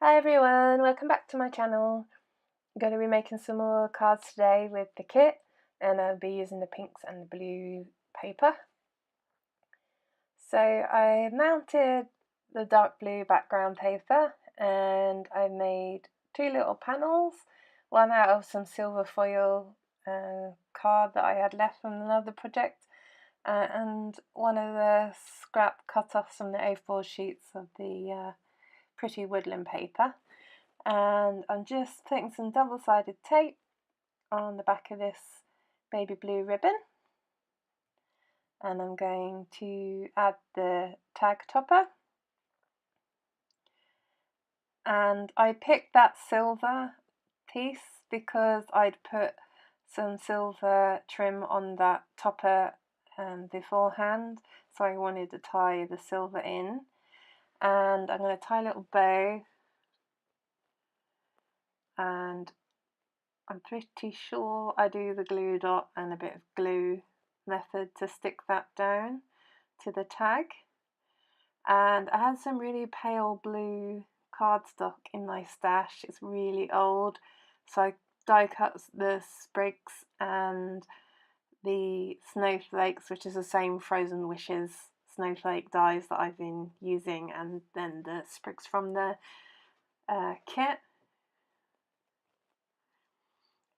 Hi everyone, welcome back to my channel. I'm going to be making some more cards today with the kit, and I'll be using the pinks and the blue paper. So I mounted the dark blue background paper and I made two little panels, one out of some silver foil card that I had left from another project, and one of the scrap cut-offs from the A4 sheets of the pretty woodland paper. And I'm just putting some double-sided tape on the back of this baby blue ribbon, and I'm going to add the tag topper. And I picked that silver piece because I'd put some silver trim on that topper beforehand, so I wanted to tie the silver in. And I'm going to tie a little bow, and I'm pretty sure I do the glue dot and a bit of glue method to stick that down to the tag. And I had some really pale blue cardstock in my stash. It's really old, so I die cut the sprigs and the snowflakes, which is the same Frozen Wishes snowflake dies that I've been using, and then the sprigs from the kit.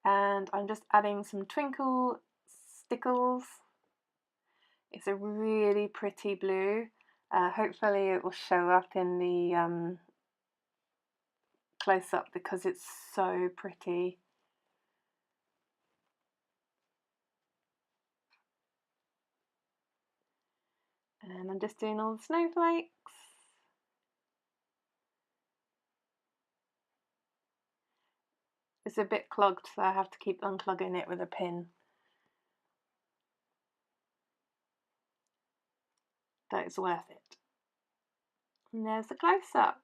And I'm just adding some twinkle stickles. It's a really pretty blue. Hopefully it will show up in the close-up because it's so pretty. And I'm just doing all the snowflakes. It's a bit clogged, so I have to keep unclogging it with a pin. But it's worth it. And there's the close-up.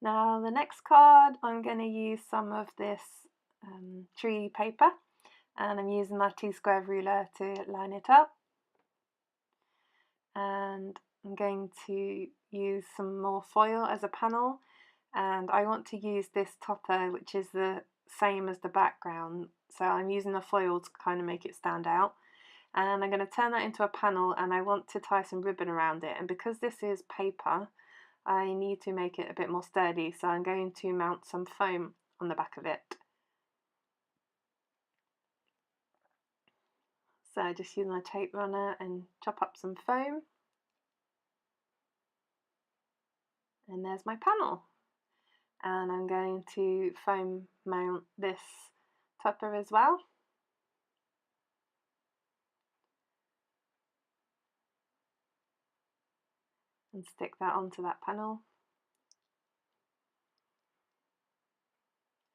Now the next card, I'm going to use some of this tree paper, and I'm using my 2-square ruler to line it up. And I'm going to use some more foil as a panel, and I want to use this topper, which is the same as the background, so I'm using the foil to kind of make it stand out. And I'm going to turn that into a panel, and I want to tie some ribbon around it, and because this is paper I need to make it a bit more sturdy, so I'm going to mount some foam on the back of it. So I just use my tape runner and chop up some foam, and there's my panel. And I'm going to foam mount this topper as well. And stick that onto that panel.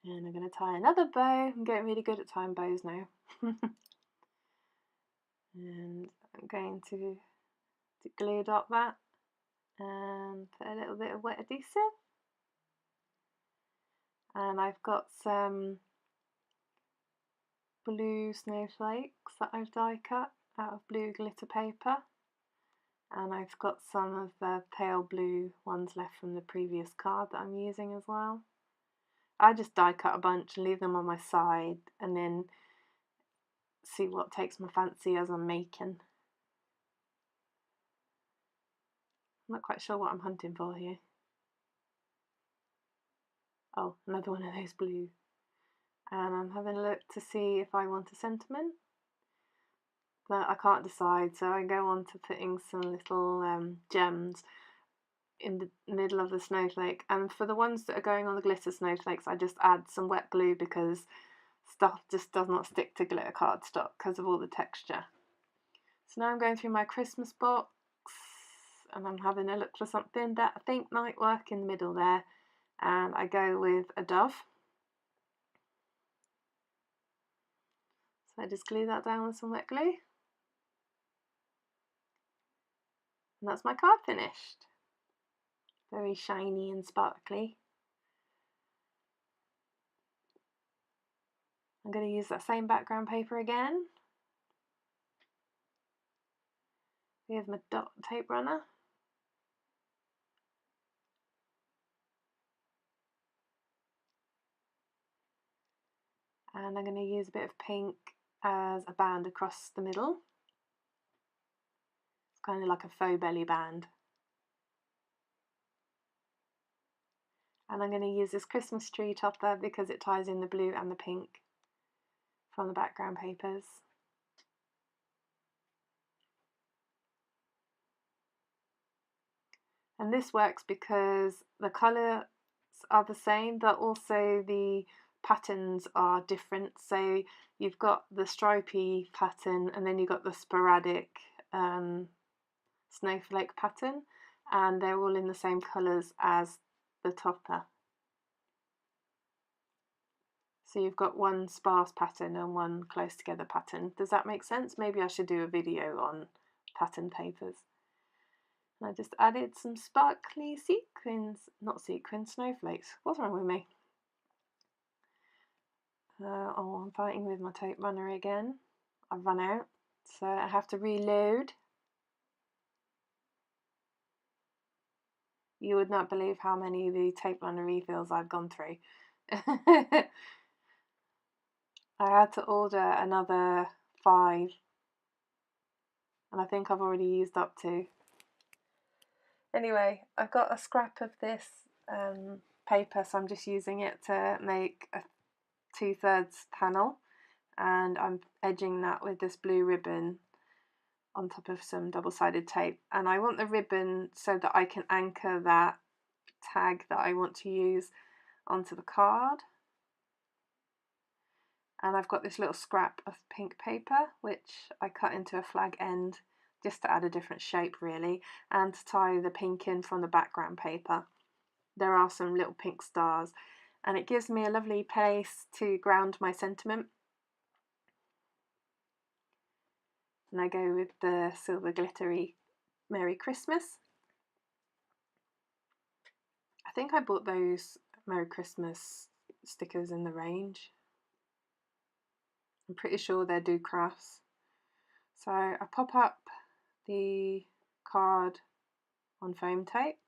And I'm going to tie another bow. I'm getting really good at tying bows now. And I'm going to glue dot that and put a little bit of wet adhesive. And I've got some blue snowflakes that I've die cut out of blue glitter paper, and I've got some of the pale blue ones left from the previous card that I'm using as well. I just die cut a bunch and leave them on my side and then see what takes my fancy as I'm making. I'm not quite sure what I'm hunting for here. Oh, another one of those blue. And I'm having a look to see if I want a sentiment, but I can't decide, so I go on to putting some little gems in the middle of the snowflake. And for the ones that are going on the glitter snowflakes, I just add some wet glue because stuff just does not stick to glitter cardstock because of all the texture. So now I'm going through my Christmas box and I'm having a look for something that I think might work in the middle there, and I go with a dove. So I just glue that down with some wet glue, and that's my card finished. Very shiny and sparkly. I'm going to use that same background paper again with my dot tape runner. And I'm going to use a bit of pink as a band across the middle. It's kind of like a faux belly band. And I'm going to use this Christmas tree topper because it ties in the blue and the pink from the background papers. And this works because the colours are the same, but also the patterns are different. So you've got the stripy pattern and then you've got the sporadic snowflake pattern, and they're all in the same colours as the topper. So you've got one sparse pattern and one close together pattern. Does that make sense? Maybe I should do a video on pattern papers. And I just added some sparkly snowflakes. What's wrong with me? Oh, I'm fighting with my tape runner again. I've run out, so I have to reload. You would not believe how many of the tape runner refills I've gone through. I had to order another 5, and I think I've already used up 2. Anyway, I've got a scrap of this paper, so I'm just using it to make a 2/3 panel, and I'm edging that with this blue ribbon on top of some double-sided tape. And I want the ribbon so that I can anchor that tag that I want to use onto the card. And I've got this little scrap of pink paper which I cut into a flag end just to add a different shape really, and to tie the pink in from the background paper. There are some little pink stars, and it gives me a lovely place to ground my sentiment. And I go with the silver glittery Merry Christmas. I think I bought those Merry Christmas stickers in the range. I'm pretty sure they're Do Crafts. So I pop up the card on foam tape,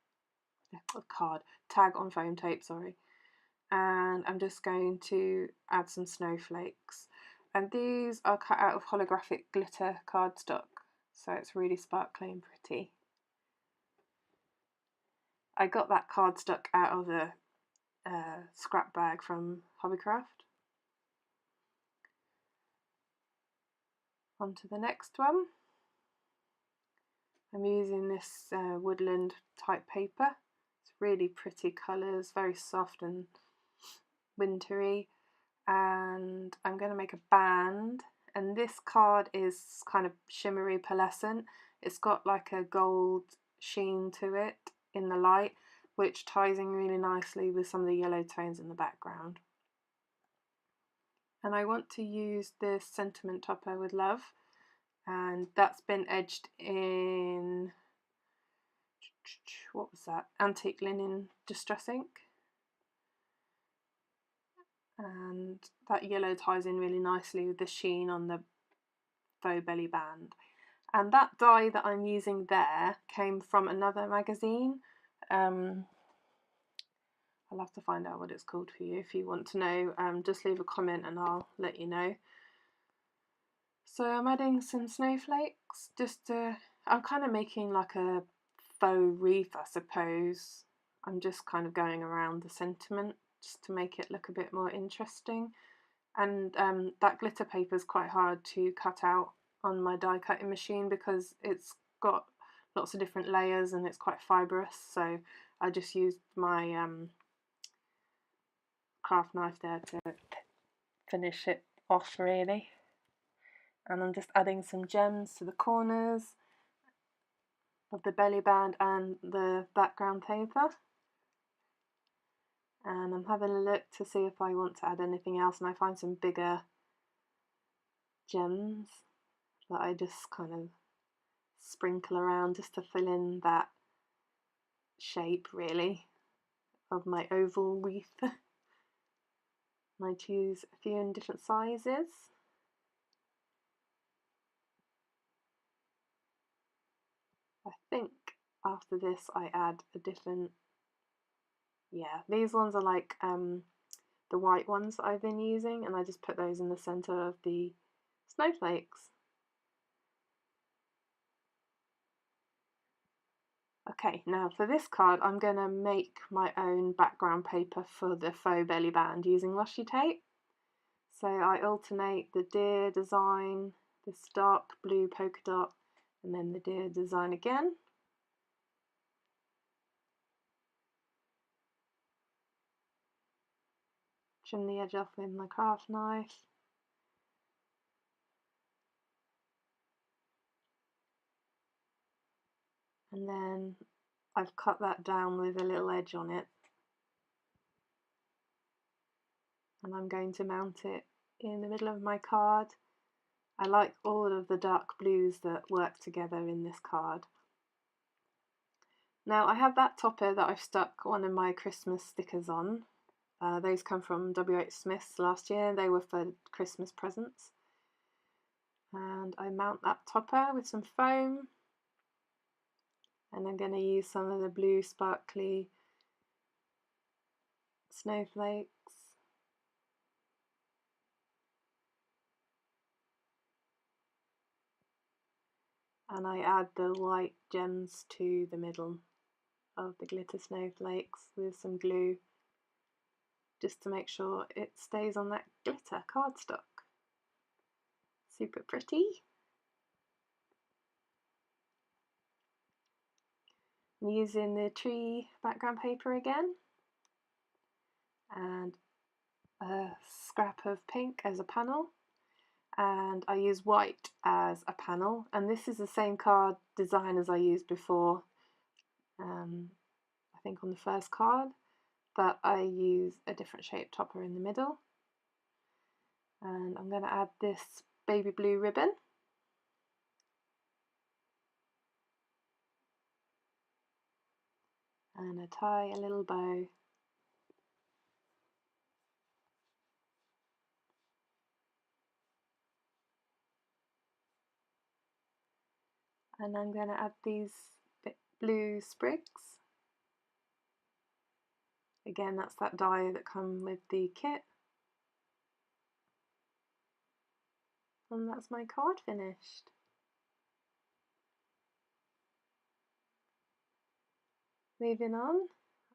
tag on foam tape, sorry, and I'm just going to add some snowflakes. And these are cut out of holographic glitter cardstock, so it's really sparkly and pretty. I got that cardstock out of a scrap bag from Hobbycraft. On to the next one. I'm using this woodland type paper. It's really pretty colours, very soft and wintry. And I'm going to make a band, and this card is kind of shimmery pearlescent. It's got like a gold sheen to it in the light, which ties in really nicely with some of the yellow tones in the background. And I want to use this sentiment topper with love, and that's been edged in, what was that, antique linen distress ink, and that yellow ties in really nicely with the sheen on the faux belly band. And that die that I'm using there came from another magazine. I'll have to find out what it's called for you. If you want to know, just leave a comment and I'll let you know. So I'm adding some snowflakes, I'm kind of making like a faux wreath, I suppose. I'm just kind of going around the sentiment just to make it look a bit more interesting. And that glitter paper is quite hard to cut out on my die cutting machine because it's got lots of different layers and it's quite fibrous, so I just used my craft knife there to finish it off really. And I'm just adding some gems to the corners of the belly band and the background paper. And I'm having a look to see if I want to add anything else, and I find some bigger gems that I just kind of sprinkle around just to fill in that shape really of my oval wreath. And I choose a few in different sizes. I think after this I add a different, yeah, these ones are like the white ones that I've been using, and I just put those in the centre of the snowflakes. Okay, now for this card I'm going to make my own background paper for the faux belly band using washi tape. So I alternate the deer design, this dark blue polka dot, and then the deer design again. Trim the edge off with my craft knife. And then I've cut that down with a little edge on it. And I'm going to mount it in the middle of my card. I like all of the dark blues that work together in this card. Now I have that topper that I've stuck one of my Christmas stickers on. Those come from WH Smith's last year. They were for Christmas presents. And I mount that topper with some foam. And I'm going to use some of the blue sparkly snowflakes. And I add the white gems to the middle of the glitter snowflakes with some glue, just to make sure it stays on that glitter cardstock. Super pretty. I'm using the tree background paper again, and a scrap of pink as a panel, and I use white as a panel, and this is the same card design as I used before, I think on the first card, but I use a different shaped topper in the middle. And I'm going to add this baby blue ribbon. And I tie a little bow. And I'm going to add these blue sprigs. Again, that's that die that come with the kit. And that's my card finished. Moving on,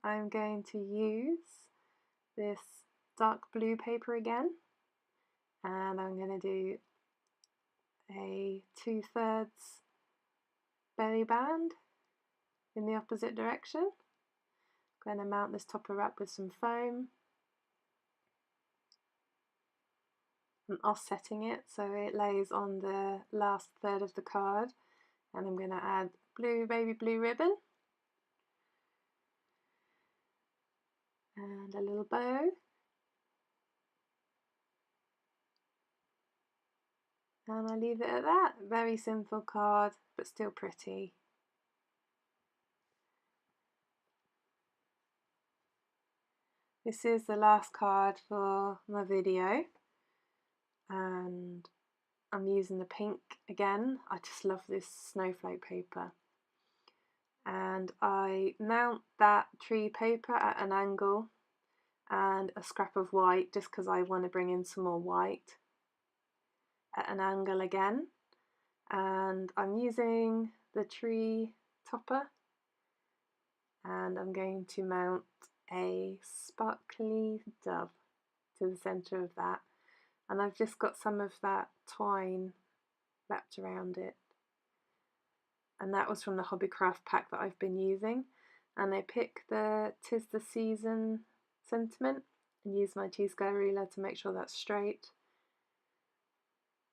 I'm going to use this dark blue paper again, and I'm going to do a 2/3 belly band in the opposite direction. I'm going to mount this topper up with some foam and offsetting it so it lays on the last third of the card, and I'm going to add baby blue ribbon and a little bow, and I leave it at that. Very simple card, but still pretty. This is the last card for my video, and I'm using the pink again. I just love this snowflake paper. And I mount that tree paper at an angle and a scrap of white, just because I want to bring in some more white, at an angle again. And I'm using the tree topper, and I'm going to mount a sparkly dove to the centre of that, and I've just got some of that twine wrapped around it, and that was from the Hobbycraft pack that I've been using. And I pick the 'Tis the Season sentiment and use my T-square ruler to make sure that's straight,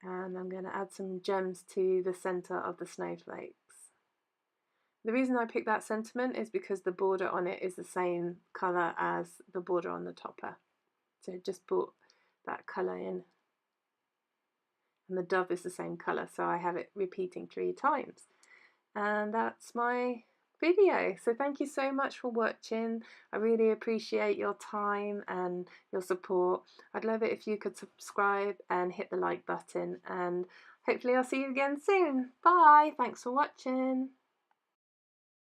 and I'm going to add some gems to the centre of the snowflakes. The reason I picked that sentiment is because the border on it is the same colour as the border on the topper. So just brought that colour in. And the dove is the same colour, so I have it repeating 3 times. And that's my video. So thank you so much for watching. I really appreciate your time and your support. I'd love it if you could subscribe and hit the like button. And hopefully I'll see you again soon. Bye. Thanks for watching.